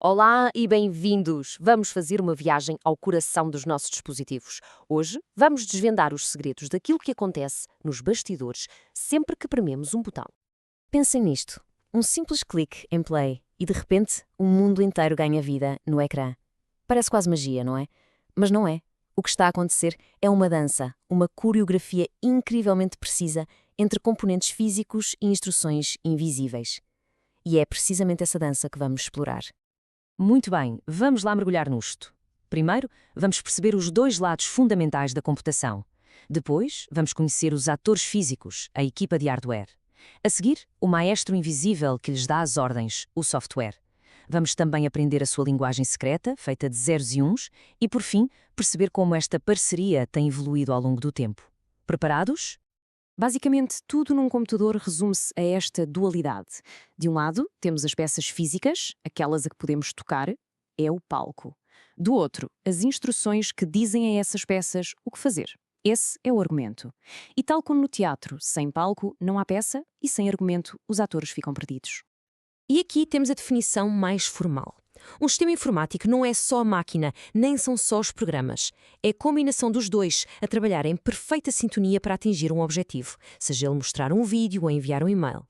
Olá e bem-vindos! Vamos fazer uma viagem ao coração dos nossos dispositivos. Hoje vamos desvendar os segredos daquilo que acontece nos bastidores sempre que prememos um botão. Pensem nisto. Um simples clique em play e de repente o mundo inteiro ganha vida no ecrã. Parece quase magia, não é? Mas não é. O que está a acontecer é uma dança, uma coreografia incrivelmente precisa entre componentes físicos e instruções invisíveis. E é precisamente essa dança que vamos explorar. Muito bem, vamos lá mergulhar nisto. Primeiro, vamos perceber os dois lados fundamentais da computação. Depois, vamos conhecer os atores físicos, a equipa de hardware. A seguir, o maestro invisível que lhes dá as ordens, o software. Vamos também aprender a sua linguagem secreta, feita de zeros e uns, e, por fim, perceber como esta parceria tem evoluído ao longo do tempo. Preparados? Basicamente, tudo num computador resume-se a esta dualidade. De um lado, temos as peças físicas, aquelas a que podemos tocar, é o palco. Do outro, as instruções que dizem a essas peças o que fazer. Esse é o argumento. E tal como no teatro, sem palco não há peça e sem argumento os atores ficam perdidos. E aqui temos a definição mais formal. Um sistema informático não é só a máquina, nem são só os programas. É a combinação dos dois a trabalhar em perfeita sintonia para atingir um objetivo, seja ele mostrar um vídeo ou enviar um e-mail.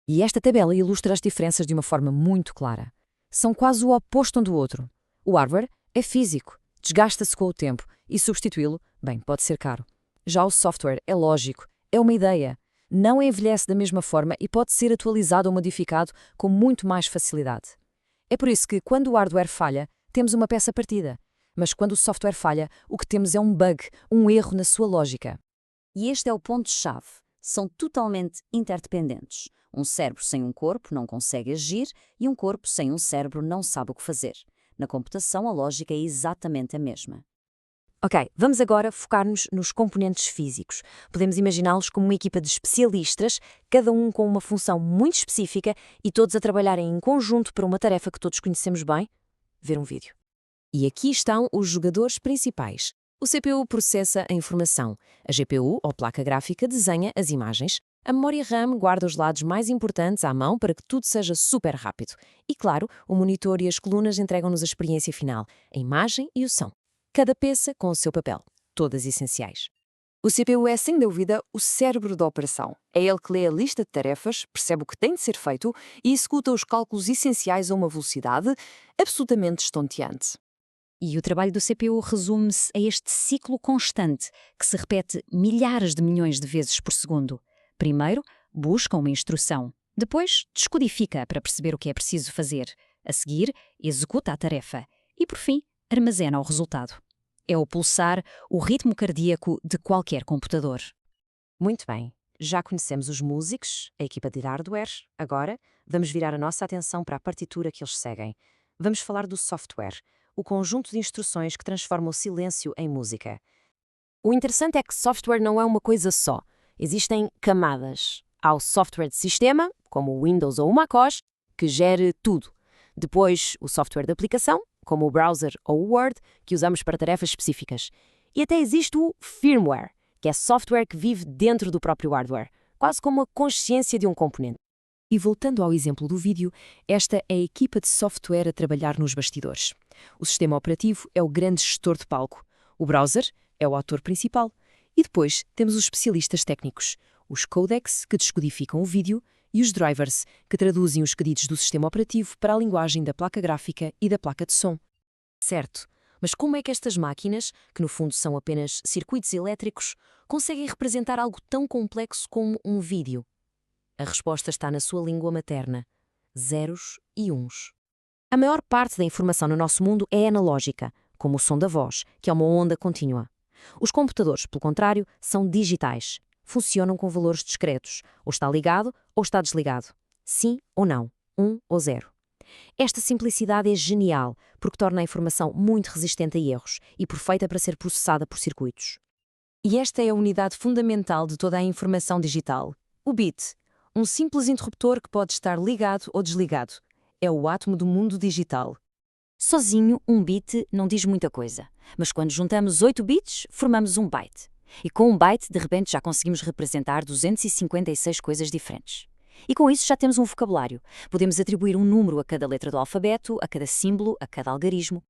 E esta tabela ilustra as diferenças de uma forma muito clara. São quase o oposto um do outro. O hardware é físico, desgasta-se com o tempo e substituí-lo, bem, pode ser caro. Já o software é lógico, é uma ideia. Não envelhece da mesma forma e pode ser atualizado ou modificado com muito mais facilidade. É por isso que, quando o hardware falha, temos uma peça partida. Mas quando o software falha, o que temos é um bug, um erro na sua lógica. E este é o ponto-chave. São totalmente interdependentes. Um cérebro sem um corpo não consegue agir e um corpo sem um cérebro não sabe o que fazer. Na computação, a lógica é exatamente a mesma. Ok, vamos agora focar-nos nos componentes físicos. Podemos imaginá-los como uma equipa de especialistas, cada um com uma função muito específica e todos a trabalharem em conjunto para uma tarefa que todos conhecemos bem: ver um vídeo. E aqui estão os jogadores principais. O CPU processa a informação, a GPU, ou placa gráfica, desenha as imagens, a memória RAM guarda os lados mais importantes à mão para que tudo seja super rápido. E claro, o monitor e as colunas entregam-nos a experiência final, a imagem e o som. Cada peça com o seu papel, todas essenciais. O CPU é, sem dúvida, o cérebro da operação. É ele que lê a lista de tarefas, percebe o que tem de ser feito e executa os cálculos essenciais a uma velocidade absolutamente estonteante. E o trabalho do CPU resume-se a este ciclo constante, que se repete milhares de milhões de vezes por segundo. Primeiro, busca uma instrução. Depois, descodifica para perceber o que é preciso fazer. A seguir, executa a tarefa. E, por fim, armazena o resultado. É o pulsar, o ritmo cardíaco de qualquer computador. Muito bem, já conhecemos os músicos, a equipa de hardware. Agora, vamos virar a nossa atenção para a partitura que eles seguem. Vamos falar do software, o conjunto de instruções que transforma o silêncio em música. O interessante é que software não é uma coisa só. Existem camadas. Há o software de sistema, como o Windows ou o macOS, que gere tudo. Depois, o software de aplicação, como o browser ou o Word, que usamos para tarefas específicas. E até existe o firmware, que é software que vive dentro do próprio hardware, quase como a consciência de um componente. E voltando ao exemplo do vídeo, esta é a equipa de software a trabalhar nos bastidores. O sistema operativo é o grande gestor de palco, o browser é o autor principal e depois temos os especialistas técnicos, os codecs que descodificam o vídeo e os drivers que traduzem os pedidos do sistema operativo para a linguagem da placa gráfica e da placa de som. Certo, mas como é que estas máquinas, que no fundo são apenas circuitos elétricos, conseguem representar algo tão complexo como um vídeo? A resposta está na sua língua materna: zeros e uns. A maior parte da informação no nosso mundo é analógica, como o som da voz, que é uma onda contínua. Os computadores, pelo contrário, são digitais. Funcionam com valores discretos, ou está ligado ou está desligado. Sim ou não, 1 ou 0. Esta simplicidade é genial, porque torna a informação muito resistente a erros e perfeita para ser processada por circuitos. E esta é a unidade fundamental de toda a informação digital, o bit. Um simples interruptor que pode estar ligado ou desligado. É o átomo do mundo digital. Sozinho, um bit não diz muita coisa, mas quando juntamos 8 bits, formamos um byte. E com um byte, de repente, já conseguimos representar 256 coisas diferentes. E com isso já temos um vocabulário. Podemos atribuir um número a cada letra do alfabeto, a cada símbolo, a cada algarismo.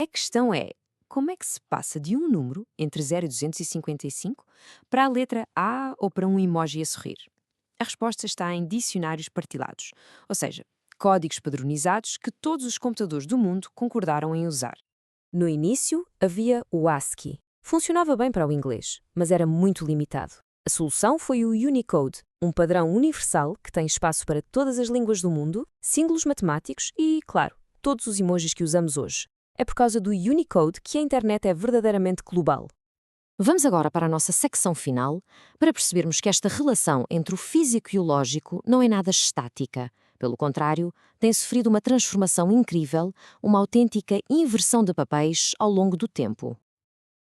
A questão é, como é que se passa de um número, entre 0 e 255, para a letra A ou para um emoji a sorrir? A resposta está em dicionários partilhados, ou seja, códigos padronizados que todos os computadores do mundo concordaram em usar. No início, havia o ASCII. Funcionava bem para o inglês, mas era muito limitado. A solução foi o Unicode, um padrão universal que tem espaço para todas as línguas do mundo, símbolos matemáticos e, claro, todos os emojis que usamos hoje. É por causa do Unicode que a internet é verdadeiramente global. Vamos agora para a nossa secção final, para percebermos que esta relação entre o físico e o lógico não é nada estática. Pelo contrário, tem sofrido uma transformação incrível, uma autêntica inversão de papéis ao longo do tempo.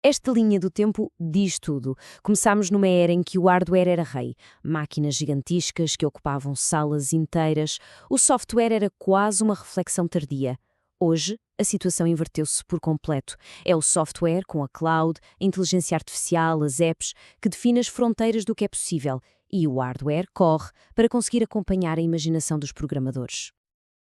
Esta linha do tempo diz tudo. Começámos numa era em que o hardware era rei, máquinas gigantescas que ocupavam salas inteiras, o software era quase uma reflexão tardia. Hoje, a situação inverteu-se por completo. É o software, com a cloud, a inteligência artificial, as apps, que define as fronteiras do que é possível, e o hardware corre para conseguir acompanhar a imaginação dos programadores.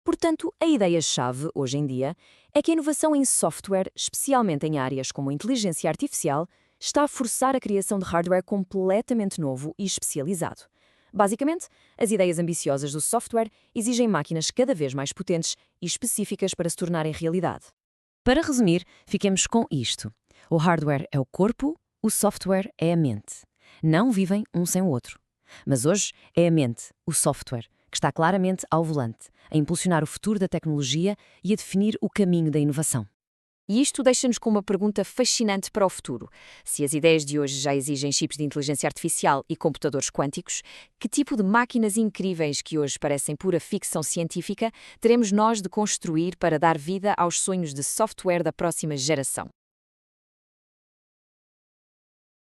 Portanto, a ideia-chave, hoje em dia, é que a inovação em software, especialmente em áreas como a inteligência artificial, está a forçar a criação de hardware completamente novo e especializado. Basicamente, as ideias ambiciosas do software exigem máquinas cada vez mais potentes e específicas para se tornarem realidade. Para resumir, fiquemos com isto. O hardware é o corpo, o software é a mente. Não vivem um sem o outro. Mas hoje é a mente, o software, que está claramente ao volante, a impulsionar o futuro da tecnologia e a definir o caminho da inovação. E isto deixa-nos com uma pergunta fascinante para o futuro. Se as ideias de hoje já exigem chips de inteligência artificial e computadores quânticos, que tipo de máquinas incríveis que hoje parecem pura ficção científica teremos nós de construir para dar vida aos sonhos de software da próxima geração?